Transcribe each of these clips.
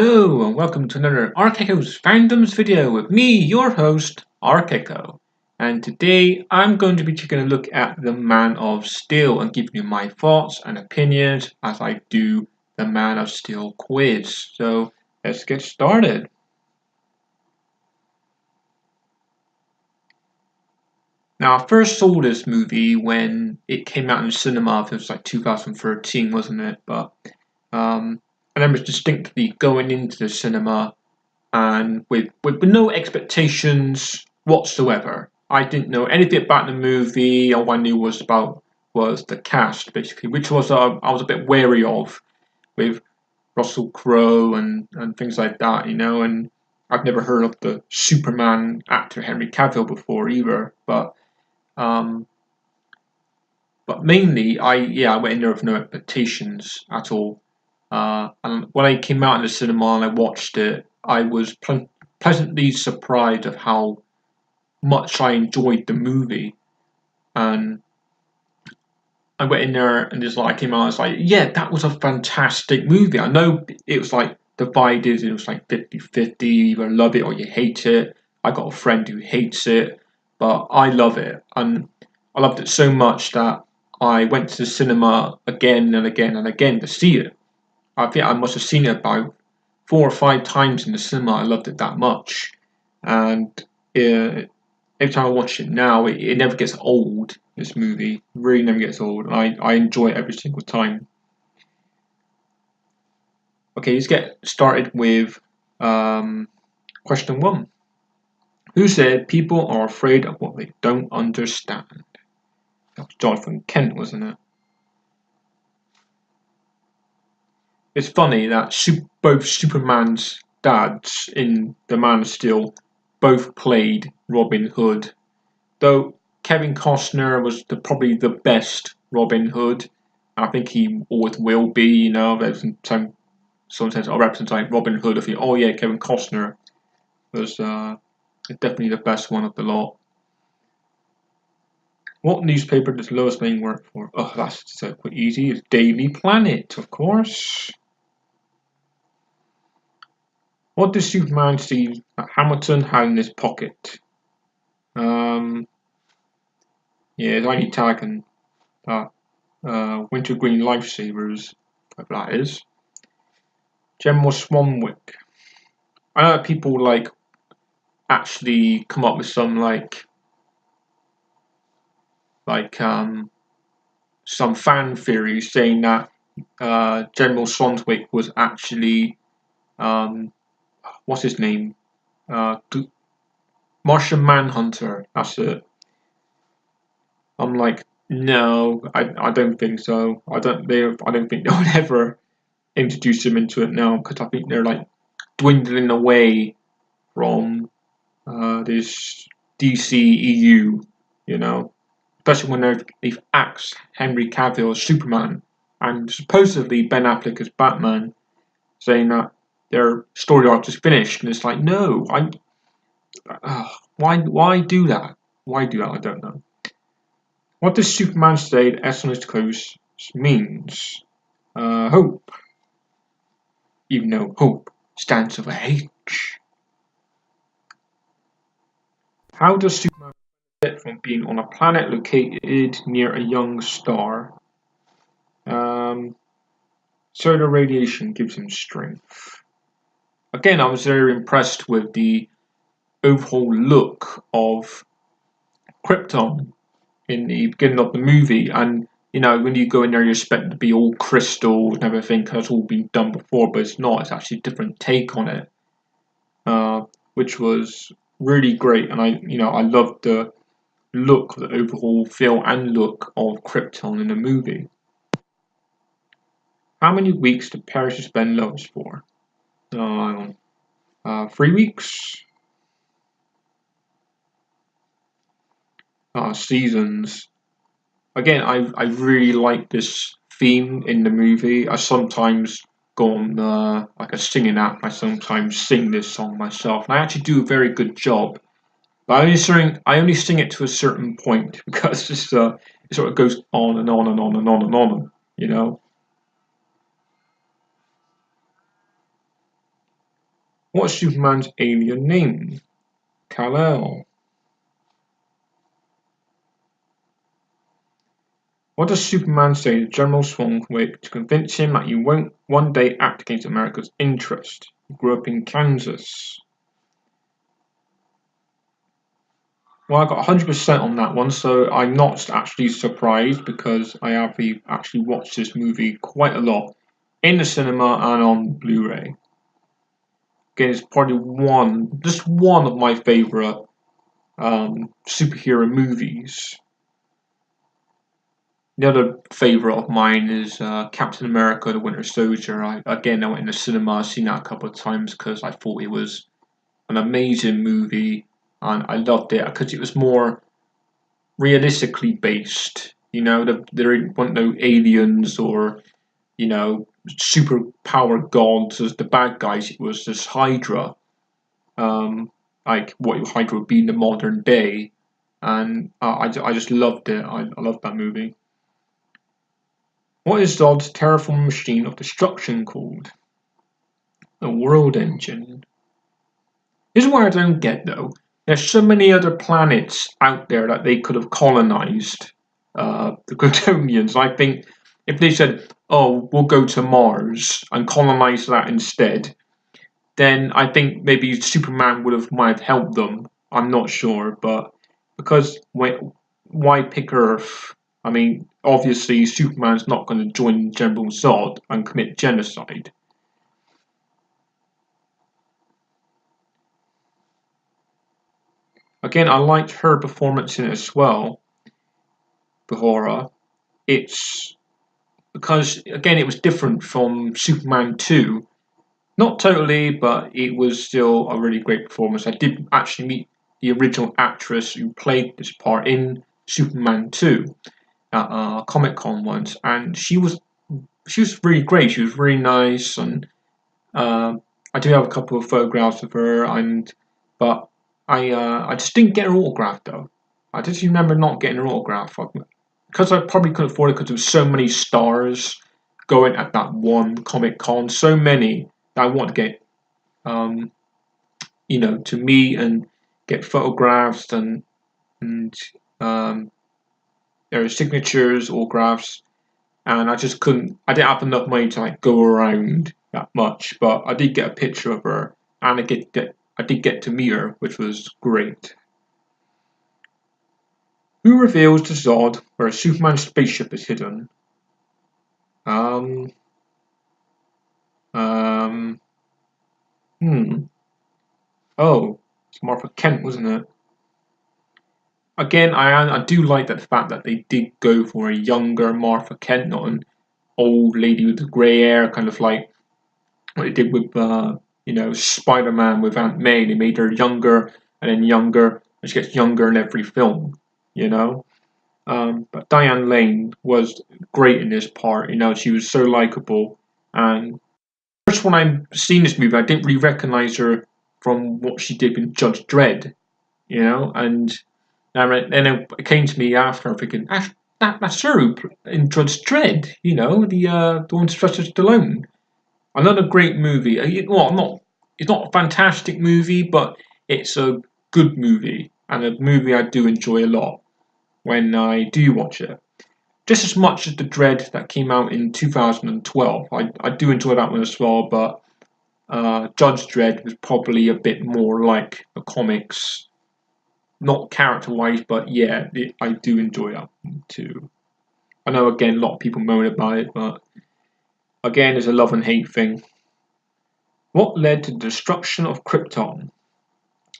Hello and welcome to another Ark Echo's Fandoms video with me, your host, Ark Echo. And today I'm going to be taking a look at the Man of Steel and giving you my thoughts and opinions as I do the Man of Steel quiz. So let's get started. Now I first saw this movie when it came out in the cinema. It was like 2013, wasn't it? But I remember distinctly going into the cinema and with no expectations whatsoever. I didn't know anything about the movie. All I knew was the cast, basically, which was I was a bit wary of, with Russell Crowe and things like that, And I've never heard of the Superman actor Henry Cavill before either, um, but mainly I went in there with no expectations at all. And when I came out in the cinema and I watched it, I was pleasantly surprised of how much I enjoyed the movie. And I went in there and I came out, I was like, yeah, that was a fantastic movie. I know it was like divided, it was like 50-50, you either love it or you hate it. I got a friend who hates it, but I love it. And I loved it so much that I went to the cinema again and again and again to see it. I think I must have seen it about 4 or 5 times in the cinema. I loved it that much, and uh, every time I watch it now, it never gets old. This movie really never gets old, and I enjoy it every single time. Okay, let's get started with question one. Who said people are afraid of what they don't understand? That was Jonathan Kent, wasn't it? It's funny that both Superman's dads in The Man of Steel both played Robin Hood, though Kevin Costner was probably the best Robin Hood. I think he always will be. There's someone says, "I represent Robin Hood." I think, oh yeah, Kevin Costner was definitely the best one of the lot. What newspaper does Lois Lane work for? Oh, that's so quite easy. It's Daily Planet, of course. What does Superman see that Hamilton had in his pocket? Yeah, it's only tagging wintergreen lifesavers, whatever that is. General Swanwick. I know that people actually come up with some some fan theories saying that General Swanwick was actually what's his name? Martian Manhunter. That's it. I'm like, no, I don't think so. I don't think they would ever introduce him into it now, because I think they're dwindling away from this DCEU, especially when they've axed Henry Cavill as Superman and supposedly Ben Affleck as Batman, saying that their story arc is finished, and it's like, no, why do that? Why do that? I don't know. What does Superman say at S on his clothes means? Hope. Even though hope stands for H. How does Superman benefit from being on a planet located near a young star? Solar radiation gives him strength. Again, I was very impressed with the overall look of Krypton in the beginning of the movie, and when you go in there, you expect it to be all crystals and everything, because it's all been done before, but it's not. It's actually a different take on it, which was really great. And I loved the look, the overall feel and look of Krypton in the movie. How many weeks did Paris suspend Lois for? 3 weeks. Seasons. Again, I really like this theme in the movie. I sometimes go on like a singing app. I sometimes sing this song myself, and I actually do a very good job. But I only sing it to a certain point, because it sort of goes on and on and on and on and on. What's Superman's alien name? Kal-El. What does Superman say to General Swanwick to convince him that he won't one day act against America's interest? He grew up in Kansas. Well, I got 100% on that one, so I'm not actually surprised because I have actually watched this movie quite a lot in the cinema and on Blu-ray. Again, it's probably just one of my favorite superhero movies. The other favorite of mine is Captain America: The Winter Soldier. I went in the cinema. I've seen that a couple of times because I thought it was an amazing movie, and I loved it because it was more realistically based. There weren't no aliens or superpower gods as the bad guys. It was just Hydra, like what Hydra would be in the modern day, and I just loved it. I loved that movie. What is Zod's terraforming machine of destruction called? The World Engine. This is what I don't get though. There's so many other planets out there that they could have colonized the Kryptonians. I think if they said, "Oh, we'll go to Mars and colonize that instead," then I think maybe Superman might have helped them. I'm not sure, but because why pick Earth? I mean, obviously Superman's not going to join General Zod and commit genocide. Again, I liked her performance in it as well, Bahora. It's because again it was different from Superman 2. Not totally, but it was still a really great performance. I did actually meet the original actress who played this part in Superman 2 at Comic Con once, and she was really great. She was really nice, and uh, I do have a couple of photographs of her, but I just didn't get her autograph though. I just remember not getting her autograph because I probably couldn't afford it because there was so many stars going at that one Comic Con, so many that I want to get um, to meet and get photographs and um, their signatures, autographs, and I just couldn't. I didn't have enough money to like go around that much, but I did get a picture of her, and I did get to meet her, which was great. Who reveals to Zod where a Superman spaceship is hidden? Um, um, hmm. Oh, it's Martha Kent, wasn't it? Again, I do like that fact that they did go for a younger Martha Kent, not an old lady with the grey hair, kind of like what they did with Spider-Man with Aunt May. They made her younger and then younger, and she gets younger in every film, you know. But Diane Lane was great in this part. She was so likable. And first when I seen this movie, I didn't really recognize her from what she did in Judge Dredd, and then it came to me after, I'm thinking, that's her in Judge Dredd, the one Sylvester Stallone. Another great movie. It's not a fantastic movie, but it's a good movie and a movie I do enjoy a lot when I do watch it. Just as much as the Dread that came out in 2012. I do enjoy that one as well, but Judge Dredd was probably a bit more like the comics. Not character-wise, but yeah, I do enjoy that one too. I know, again, a lot of people moan about it, but again, it's a love and hate thing. What led to the destruction of Krypton?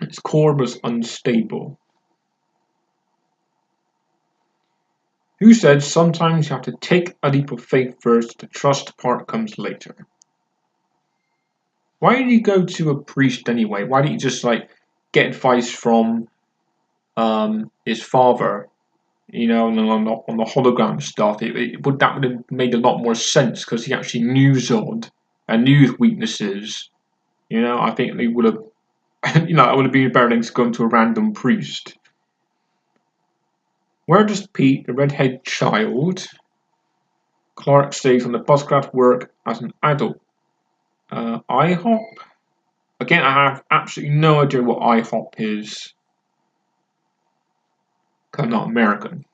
Its core was unstable. Who said sometimes you have to take a leap of faith first, the trust part comes later? Why did he go to a priest anyway? Why didn't he just get advice from his father? On the hologram stuff, that would have made a lot more sense because he actually knew Zod and knew his weaknesses. I think they would have, that would have been better than going to a random priest. Where does Pete, the redhead child, Clark stays on the buscraft work as an adult? IHOP? Again, I have absolutely no idea what IHOP is, because I'm not American.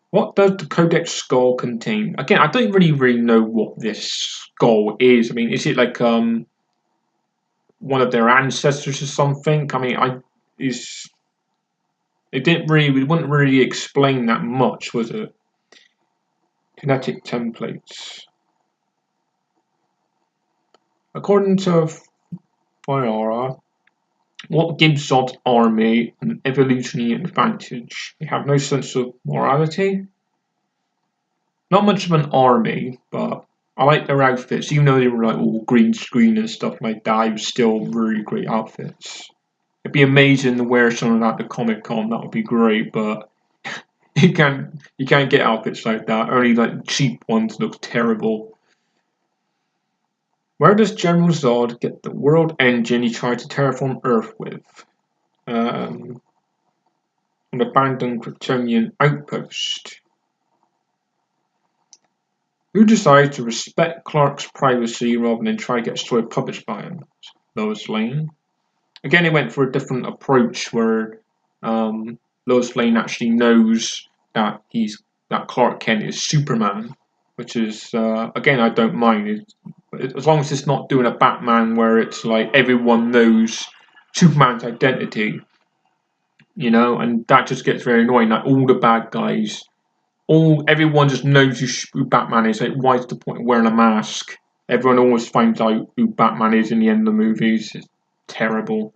What does the Codex Skull contain? Again, I don't really know what this skull is. I mean, is it like one of their ancestors or something? I mean, is it wouldn't really explain that much, was it? Kinetic templates. According to Fiora, what gives Zod's army an evolutionary advantage? They have no sense of morality. Not much of an army, but I like their outfits, even though they were like all green screen and stuff like that. It was still really great outfits. It'd be amazing to wear something like the Comic Con. That would be great, but you can't get outfits like that. Only like cheap ones look terrible. Where does General Zod get the world engine he tried to terraform Earth with? Um, an abandoned Kryptonian outpost. Who decides to respect Clark's privacy rather than try to get a story published by him? Lois Lane. Again, he went for a different approach where Lois Lane actually knows that Clark Kent is Superman, which is again I don't mind as long as it's not doing a Batman where it's like everyone knows Superman's identity, and that just gets very annoying. Like all the bad guys, everyone just knows who Batman is. Like, why is the point of wearing a mask? Everyone always finds out who Batman is in the end of the movies. It's terrible.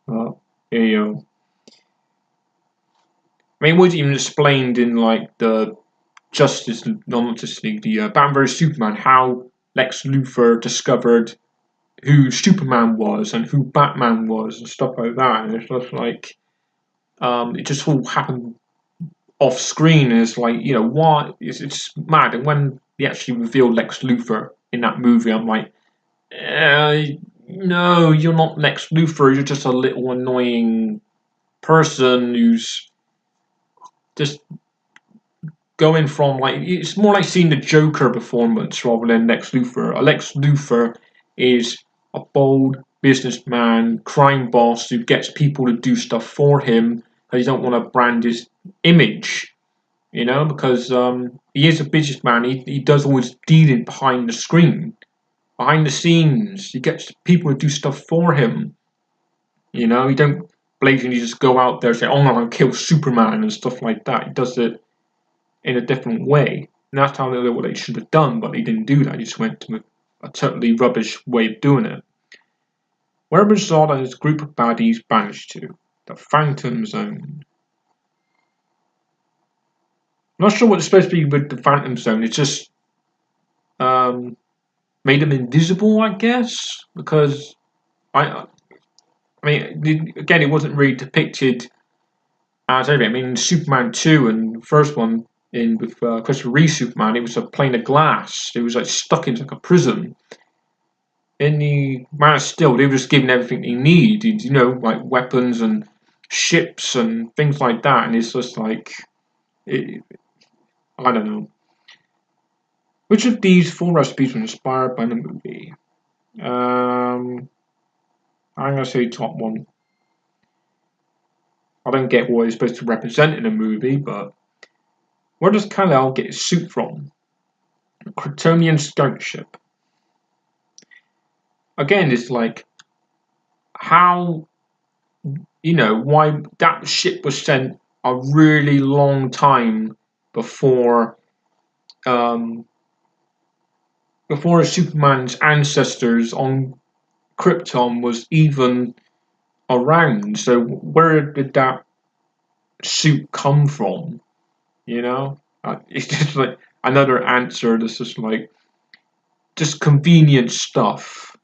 Here you go. I mean, it was even explained in like the not Justice League, the Batman vs Superman, how Lex Luthor discovered who Superman was and who Batman was and stuff like that. And it's just like it just all happened off screen, and it's like why it's mad. And when they actually revealed Lex Luthor in that movie, I'm like, no, you're not Lex Luthor. You're just a little annoying person who's just going from like it's more like seeing the Joker performance rather than Lex Luthor. Lex Luthor is a bold businessman, crime boss who gets people to do stuff for him because he don't want to brand his image, because he is a businessman. He does all his dealing behind the screen, behind the scenes. He gets people to do stuff for him. He don't blatantly just go out there and say, "Oh, I'm gonna kill Superman" and stuff like that. He does it in a different way. And that's how what they should have done, but they didn't do that. They just went to a totally rubbish way of doing it. Where was Zod and his group of baddies banished to? The Phantom Zone. I'm not sure what it's supposed to be with the Phantom Zone. It's just made them invisible, I guess, because I mean, again, it wasn't really depicted as everything. I mean, Superman 2 and the first one with Christopher Reeve Superman, it was a plane of glass. It was like stuck into like a prison. In the Man of Steel, they were just given everything they needed, like weapons and ships and things like that. And it's just like, I don't know. Which of these 4 recipes were inspired by the movie? I'm gonna say top one. I don't get what it's supposed to represent in a movie, but where does Kal-El get his suit from? A Kryptonian scout ship. Again, it's like how why that ship was sent a really long time before Superman's ancestors on Krypton was even around. So where did that suit come from? It's just like another answer that's just like just convenient stuff.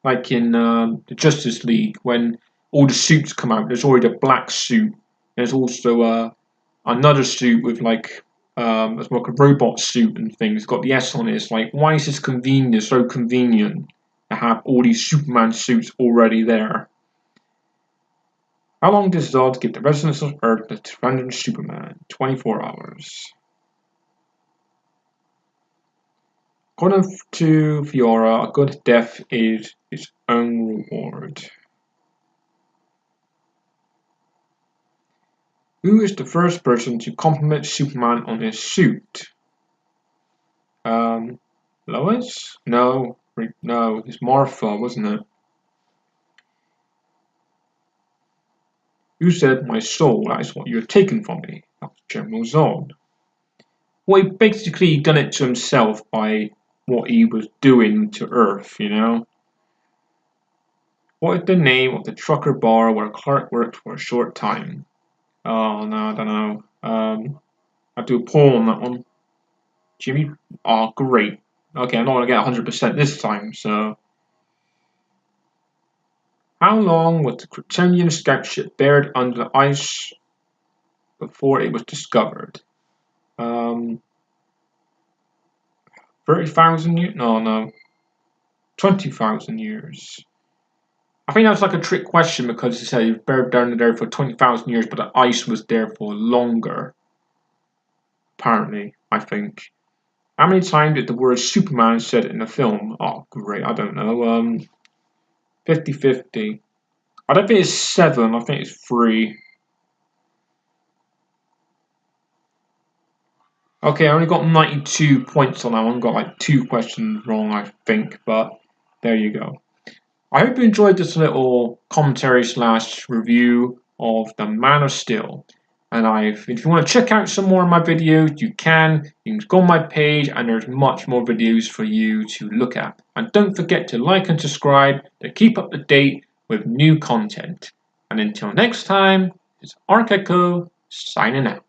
Like in the Justice League, when all the suits come out, there's already a black suit. There's also another suit with like it's like a robot suit and things. It's got the S on it. It's like, why is this convenient? So convenient to have all these Superman suits already there. How long does Zod give the residents of Earth to surrender to Superman? 24 hours. According to Fiora, a good death is its own reward. Who is the first person to compliment Superman on his suit? Lois? No, it's Martha, wasn't it? You said my soul, that is what you have taken from me. That was General Zod. Well, he basically done it to himself by what he was doing to Earth, you know? What is the name of the trucker bar where Clark worked for a short time? Oh, no, I don't know. I'll do a poll on that one. Jimmy? Oh, great. Okay, I'm not going to get 100% this time, so... How long was the Kryptonian scout ship buried under the ice before it was discovered? 30,000 years? No. 20,000 years. I think that's like a trick question because it said it was buried down there for 20,000 years, but the ice was there for longer. Apparently, I think. How many times did the word Superman said in the film? Oh, great, I don't know. 50-50. I don't think it's 7, I think it's 3. Okay, I only got 92 points on that one. Got like 2 questions wrong, I think, but there you go. I hope you enjoyed this little commentary / review of the Man of Steel. And if you want to check out some more of my videos, you can. You can go on my page, and there's much more videos for you to look at. And don't forget to like and subscribe to keep up to date with new content. And until next time, it's Ark Echo signing out.